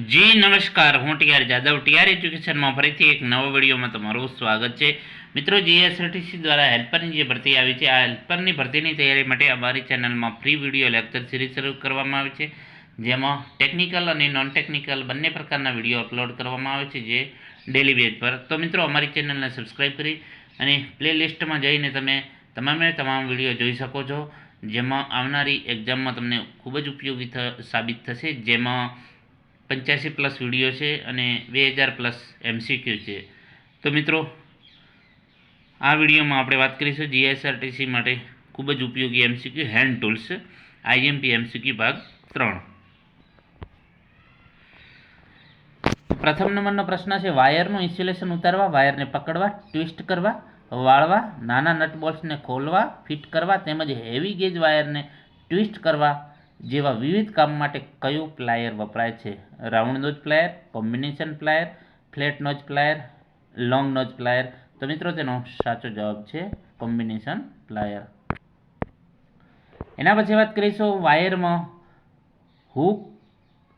જી નમસ્કાર, હું TR Jadav TR એજ્યુકેશનમાં ફરીથી એક નવો વિડીયોમાં તમારું સ્વાગત છે. મિત્રો, જીએસઆરટીસી દ્વારા હેલ્પરની જે ભરતી આવી છે, આ હેલ્પરની ભરતીની તૈયારી માટે અમારી ચેનલમાં ફ્રી વિડીયો લેક્ચર સિરીઝ શરૂ કરવામાં આવે છે, જેમાં ટેકનિકલ અને નોન ટેકનિકલ બંને પ્રકારના વિડીયો અપલોડ કરવામાં આવે છે, જે ડેલી બેઝ પર. તો મિત્રો, અમારી ચેનલને સબસ્ક્રાઈબ કરી અને પ્લેલિસ્ટમાં જઈને તમે તમામ વિડીયો જોઈ શકો છો, જેમાં આવનારી એક્ઝામમાં તમને ખૂબ જ ઉપયોગી સાબિત થશે. જેમાં 85+ વિડીયો છે અને 2000+ MCQ છે. તો મિત્રો, આ વિડીયોમાં આપણે વાત કરીશું જીએસઆરટીસી માટે ખૂબ જ ઉપયોગી MCQ hand tools IMP MCQ ભાગ 3. પ્રથમ નંબરનો પ્રશ્ન છે, વાયરનું ઇન્સ્યુલેશન ઉતારવા, વાયરને પકડવા, ટ્વિસ્ટ કરવા, વાળવા, નાના નટ બોલ્ટ્સને ખોલવા, ફિટ કરવા તેમજ હેવી ગેજ વાયરને ટ્વિસ્ટ કરવા જેવા વિવિધ કામ માટે કયું પ્લાયર વપરાય છે? Round nose plier, combination plier, flat nose plier, long nose plier. તો મિત્રો, તેનો સાચો જવાબ છે કોમ્બિનેશન પ્લાયર. એના પછી વાત કરીશું, વાયરમાં હૂક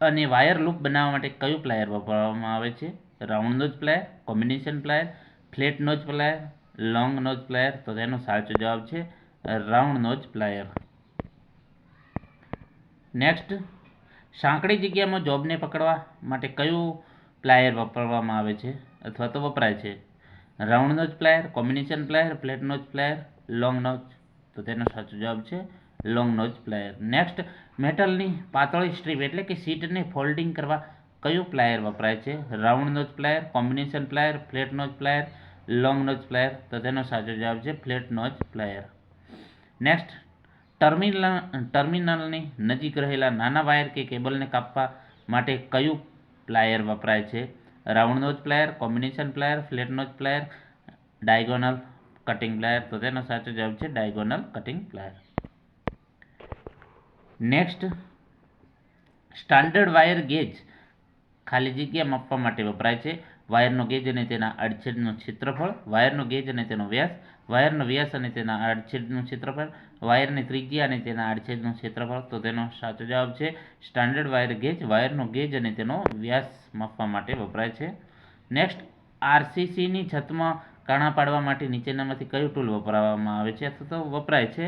અને વાયર લૂપ બનાવવા માટે કયું પ્લાયર વાપરવામાં આવે છે? Round nose plier, combination plier, flat nose plier, long nose plier. તો તેનો સાચો જવાબ છે રાઉન્ડ નોઝ પ્લાયર. નેક્સ્ટ, સાંકડી જગ્યામાં જોબને પકડવા માટે કયું પ્લાયર વાપરવામાં આવે છે અથવા તો વપરાય છે? Round nose plier, combination plier, flat nose plier, long nose. તો તેનો સાચો જવાબ છે લોંગ નોઝ પ્લાયર. નેક્સ્ટ, મેટલની પાતળી સ્ટ્રીપ એટલે કે શીટને ફોલ્ડિંગ કરવા કયું પ્લાયર વપરાય છે? Round nose plier, combination plier, flat nose plier, long nose plier. તો તેનો સાચો જવાબ છે ફ્લેટ નોઝ પ્લાયર. નેક્સ્ટ, ટર્મિનલની નજીક રહેલા નાના વાયર કે કેબલને કાપવા માટે કયું પ્લાયર વપરાય છે? Round nose plier, combination plier, flat nose plier, diagonal cutting plier. તો તેનો સાચો જવાબ છે diagonal cutting plier. Next, standard wire gauge ખાલી જગ્યા માપવા માટે વપરાય છે. વાયરનો ગેજ અને તેના આડછેદનું ક્ષેત્રફળ, વાયરનો ગેજ અને તેનો વ્યાસ, વાયરનો વ્યાસ અને તેના આડછેદનું ક્ષેત્રફળ, વાયરની ત્રિજ્યા અને તેના આડછેદનું ક્ષેત્રફળ. તો તેનો સાચો જવાબ છે સ્ટાન્ડર્ડ વાયર ગેજ વાયરનો ગેજ અને તેનો વ્યાસ માપવા માટે વપરાય છે. નેક્સ્ટ, આરસીસીની છતમાં કાણા પાડવા માટે નીચેનામાંથી કયું ટૂલ વપરાવવામાં આવે છે અથવા તો વપરાય છે?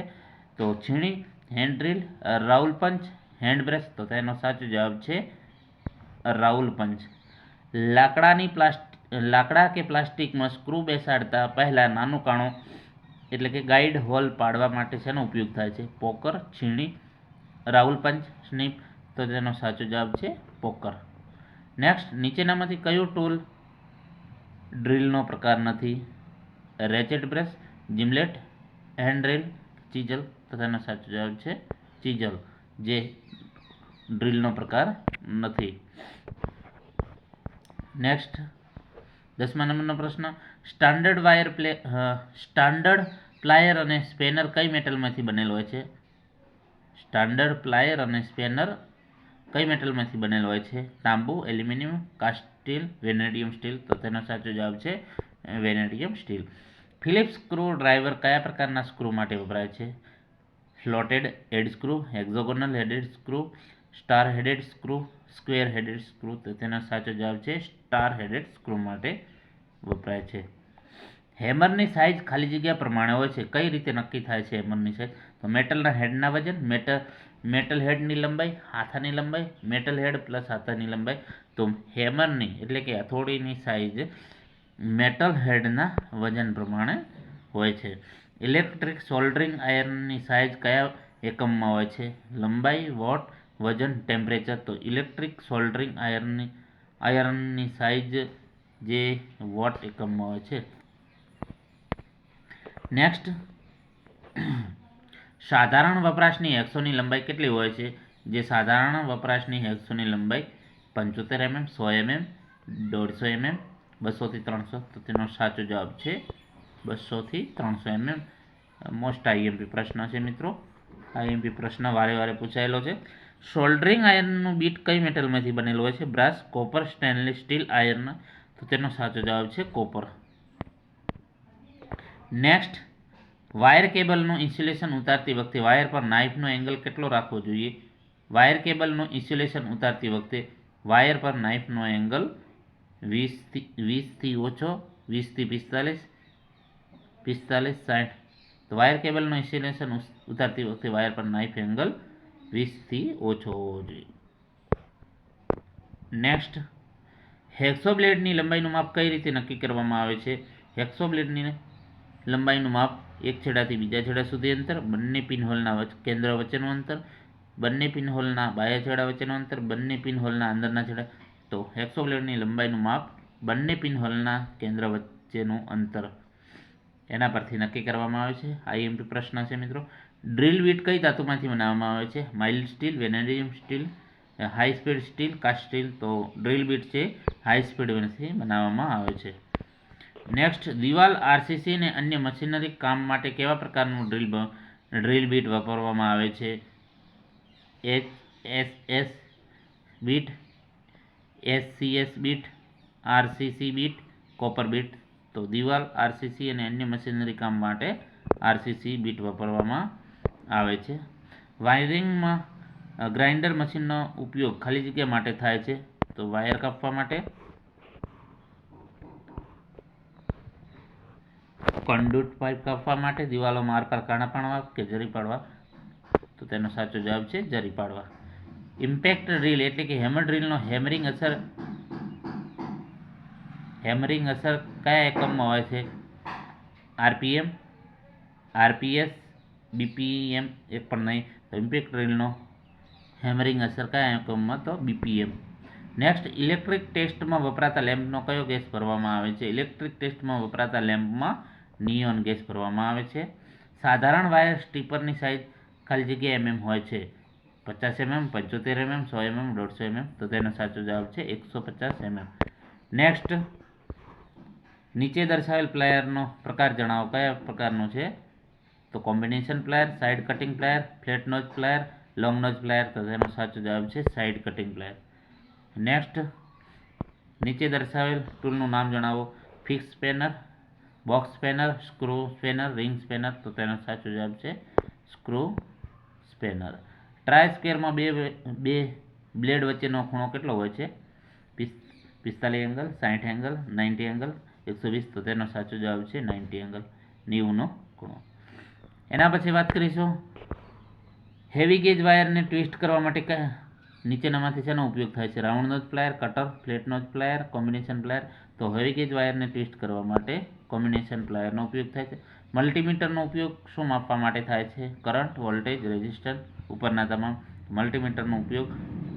તો છીણી, હેન્ડ ડ્રીલ, રાઉલ પંચ, હેન્ડ બ્રશ. તો તેનો સાચો જવાબ છે રાઉલ પંચ. લાકડા કે પ્લાસ્ટિકમાં સ્ક્રૂ બેસાડતા પહેલા નાનું કાણું એટલે કે ગાઈડ હોલ પાડવા માટે શેનો ઉપયોગ થાય છે? પોકર, છીણી, રાઉલ પંચ, સ્નીપ. તો તેનો સાચો જવાબ છે પોકર. નેક્સ્ટ, નીચેનામાંથી કયું ટૂલ ડ્રીલનો પ્રકાર નથી? Ratchet brush, gimlet, hand drill, chisel. તો તેનો સાચો જવાબ છે ચીઝલ, જે ડ્રીલનો પ્રકાર નથી. નેક્સ્ટ, 10મા નંબરનો પ્રશ્ન, સ્ટાન્ડર્ડ પ્લાયર અને સ્પેનર કઈ મેટલમાંથી બનેલ હોય છે? સ્ટાન્ડર્ડ પ્લાયર અને સ્પેનર કઈ મેટલમાંથી બનેલ હોય છે? તાંબુ, aluminium, cast steel, vanadium steel. તો તેનો સાચો જવાબ છે vanadium steel. Phillips screw driver કયા પ્રકારના સ્ક્રૂ માટે વપરાય છે? Slotted head screw, hexagonal headed screw, star headed screw, square headed screw. તો તેનો સાચો જવાબ છે સ્ટાર હેડેડ સ્ક્રૂ માટે વપરાય છે. હેમરની સાઇઝ ખાલી જગ્યા પ્રમાણે હોય છે. કઈ રીતે નક્કી થાય છે હેમરની સાઇઝ? તો મેટલના હેડના વજન, મેટલ હેડની લંબાઈ, હાથાની લંબાઈ, મેટલ હેડ પ્લસ હાથાની લંબાઈ. તો હેમરની એટલે કે હથોડીની સાઇઝ મેટલ હેડના વજન પ્રમાણે હોય છે. ઇલેક્ટ્રિક સોલ્ડરિંગ આયર્નની સાઇઝ કયા એકમમાં હોય છે? લંબાઈ, વોટ, વજન, ટેમ્પરેચર. તો ઇલેક્ટ્રિક સોલ્ડરિંગ આયર્નની સાઇઝ જે વોટ એકમમાં હોય છે. નેક્સ્ટ, સાધારણ વપરાશની હેક્સોની લંબાઈ કેટલી હોય છે? જે સાધારણ વપરાશની હેક્સોની લંબાઈ 75 mm, 100 mm, 150 mm, 200 થી 300. તો તેનો સાચો જવાબ છે 200 થી 300 mm. મોસ્ટ આઈએમપી પ્રશ્ન છે મિત્રો. આઈએમપી પ્રશ્ન વારે પૂછાયેલો છે. સોલ્ડરિંગ આયર્નનું બીટ કઈ મેટલમાંથી બનેલું હોય છે? Brass, copper, stainless steel, iron. તો તેનો સાચો જવાબ છે કોપર. નેક્સ્ટ, વાયર કેબલનું ઇન્સ્યુલેશન ઉતારતી વખતે વાયર પર નાઇફનો એંગલ કેટલો રાખવો જોઈએ? વાયર કેબલનું ઇન્સ્યુલેશન ઉતારતી વખતે વાયર પર નાઇફનો એંગલ 20 ઓછો, 20 થી 45, 60. તો વાયર કેબલનો ઇન્સ્યુલેશન ઉતારતી વખતે વાયર પર નાઇફ એંગલ 20 થી ઓછો હોવો જોઈએ. નેક્સ્ટ, હેક્સો બ્લેડની લંબાઈનું માપ કઈ રીતે નક્કી કરવામાં આવે છે? હેક્સો બ્લેડની લંબાઈનું માપ એક છેડાથી બીજા છેડા સુધી અંતર, બંને પિનહોલના કેન્દ્ર વચ્ચેનું અંતર, બંને પિનહોલના બાહ્ય છેડા વચ્ચેનું અંતર, બંને પિનહોલના અંદરના છેડા. તો હેક્સો બ્લેડની લંબાઈનું માપ બંને પિનહોલના કેન્દ્ર વચ્ચેનું અંતર એના પરથી નક્કી કરવામાં આવે છે. આઈએમપી પ્રશ્ન છે મિત્રો. ડ્રીલ બીટ કઈ ધાતુમાંથી બનાવવામાં આવે છે? Mild steel, vanadium steel, high speed steel, cast steel. તો ડ્રીલ બીટ છે હાઈ સ્પીડથી બનાવવામાં આવે છે. નેક્સ્ટ, દિવાલ, આરસીસી અને અન્ય મશીનરી કામ માટે કેવા પ્રકારનું ડ્રીલ બીટ વાપરવામાં આવે છે? HSS bit, SCS bit, RCC bit, copper bit. તો દિવાલ, આરસીસી અને અન્ય મશીનરી કામ માટે આરસીસી બીટ વાપરવામાં આવે છે. વાયરિંગમાં ગ્રાઇન્ડર મશીનનો ઉપયોગ ખાલી જગ્યા માટે થાય છે. તો વાયર કાપવા માટે, કોન્ડ્યુટ પાઇપ કાપવા માટે, દિવાલોમાં આરપાર કાણા પાડવા કે જરી પાડવા. તો તેનો સાચો જવાબ છે જરી પાડવા. ઇમ્પેક્ટ ડ્રીલ એટલે કે હેમર ડ્રીલનો હેમરિંગ અસર કયા એકમમાં હોય છે? RPM, RPS, BPM. એક પણ નહીં. તો ઇમ્પેક્ટ ડ્રીલનો હેમરિંગ અસર કયા એકમમાં? તો બીપીએમ. નેક્સ્ટ, ઇલેક્ટ્રિક ટેસ્ટમાં વપરાતા લેમ્પનો કયો ગેસ ભરવામાં આવે છે? ઇલેક્ટ્રિક ટેસ્ટમાં વપરાતા લેમ્પમાં નિયોન ગેસ ભરવામાં આવે છે. સાધારણ વાયર સ્ટીપરની સાઇઝ ખાલી જગ્યા mm હોય છે. 50 mm, 75 mm, 100 mm, 150 mm. તો તેનો સાચો જવાબ છે 150 mm. નેક્સ્ટ, નીચે દર્શાવેલ પ્લાયરનો પ્રકાર જણાવો. કયા પ્રકારનો છે? તો combination plier, side cutting plier, flat nose plier, long nose plier. તો તેનો સાચો જવાબ છે સાઇડ કટિંગ પ્લાયર. નેક્સ્ટ, નીચે દર્શાવેલ ટૂલનું નામ જણાવો. Fix spanner, box spanner, screw spanner, ring spanner. તો તેનો સાચો જવાબ છે સ્ક્રૂ સ્પેનર. ટ્રાય સ્ક્વેરમાં બે બ્લેડ વચ્ચેનો ખૂણો કેટલો હોય છે? 45 એંગલ, 60 એંગલ, 90 એંગલ, 120. તો તેનો સાચો જવાબ છે 90 એંગલ, 90નો ખૂણો. એના પછી વાત કરીશું હેવી ગેજ વાયરને ટ્વિસ્ટ કરવા માટે નીચેનામાંથી શેનો ઉપયોગ થાય છે? Round nose plier, cutter, flat nose plier, combination plier. તો હેવી ગેજ વાયરને ટ્વિસ્ટ કરવા માટે કોમ્બિનેશન પ્લાયરનો ઉપયોગ થાય છે. મલ્ટીમીટરનો ઉપયોગ શું માપવા માટે થાય છે? Current, voltage, resistance. ઉપરના તમામ. મલ્ટીમીટરનો ઉપયોગ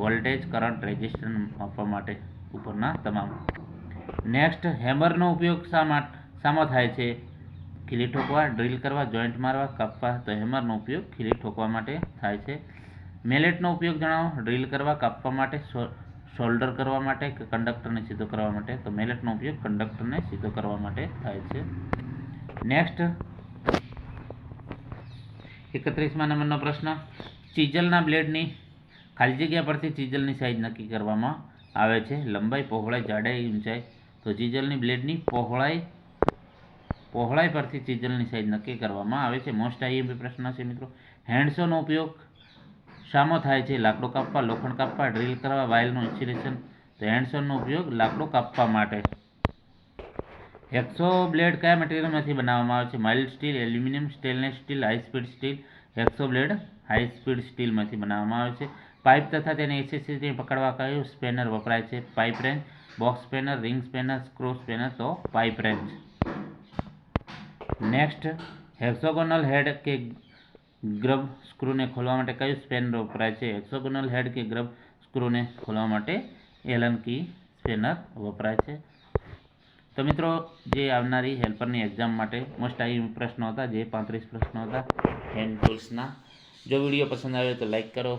વોલ્ટેજ, કરંટ, રેઝિસ્ટન્સ માપવા માટે. ઉપરના તમામ. નેક્સ્ટ, હેમરનો ઉપયોગ શામાં થાય છે? ખીલી ઠોકવા, ડ્રીલ કરવા, જોઈન્ટ મારવા, કાપવા. તો હેમરનો ઉપયોગ ખીલી ઠોકવા માટે થાય છે. મેલેટનો ઉપયોગ જણાવો. ડ્રીલ કરવા, કાપવા માટે, શોલ્ડર કરવા માટે કે કંડક્ટરને સીધો કરવા માટે? તો મેલેટનો ઉપયોગ કંડક્ટરને સીધો કરવા માટે થાય છે. નેક્સ્ટ, 31મા નંબરનો પ્રશ્ન. ચીઝલના બ્લેડની ખાલી જગ્યા પરથી ચીઝલની સાઇઝ નક્કી કરવામાં આવે છે. લંબાઈ, પહોળાઈ, જાડાઈ, ઊંચાઈ. તો ચીઝલની બ્લેડની પહોળાઈ પરથી ચીઝલની સાઇઝ નક્કી કરવામાં આવે છે. મોસ્ટ આઈએમપી પ્રશ્ન છે મિત્રો. હેન્ડસોનો ઉપયોગ શામાં થાય છે? લાકડું કાપવા, લોખંડ કાપવા, ડ્રીલ કરવા, વાયરનું ઇન્સ્યુલેશન. તો હેન્ડસોનનો ઉપયોગ લાકડું કાપવા માટે. હેક્સો બ્લેડ કયા મટીરિયલમાંથી બનાવવામાં આવે છે? Mild steel, aluminium, stainless steel, high speed steel. Hacksaw blade high speed સ્ટીલમાંથી બનાવવામાં આવે છે. પાઇપ તથા તેની એસેસરીને પકડવા કયું સ્પેનર વપરાય છે? Pipe wrench, box spanner, ring spanner, screw spanner. તો પાઇપ રેન્ચ. નેક્સ્ટ, હેક્સાગોનલ હેડ કે ગ્રબ સ્ક્રૂને ખોલવા માટે કયું સ્પેનર વપરાય છે? હેક્સાગોનલ હેડ કે ગ્રબ સ્ક્રૂને ખોલવા માટે એલન કી સ્પેનર વપરાય છે. તો મિત્રો, જે આવનારી હેલ્પરની એક્ઝામ માટે મોસ્ટ આઈએમપી પ્રશ્નો હતા, જે 35 પ્રશ્નો હતા હેન્ડ ટૂલ્સના. જો વિડીયો પસંદ આવ્યો તો લાઇક કરો,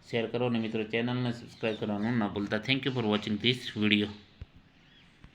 શેર કરો અને મિત્રો ચેનલને સબસ્ક્રાઈબ કરવાનું ન ભૂલતા. Thank you for watching this video.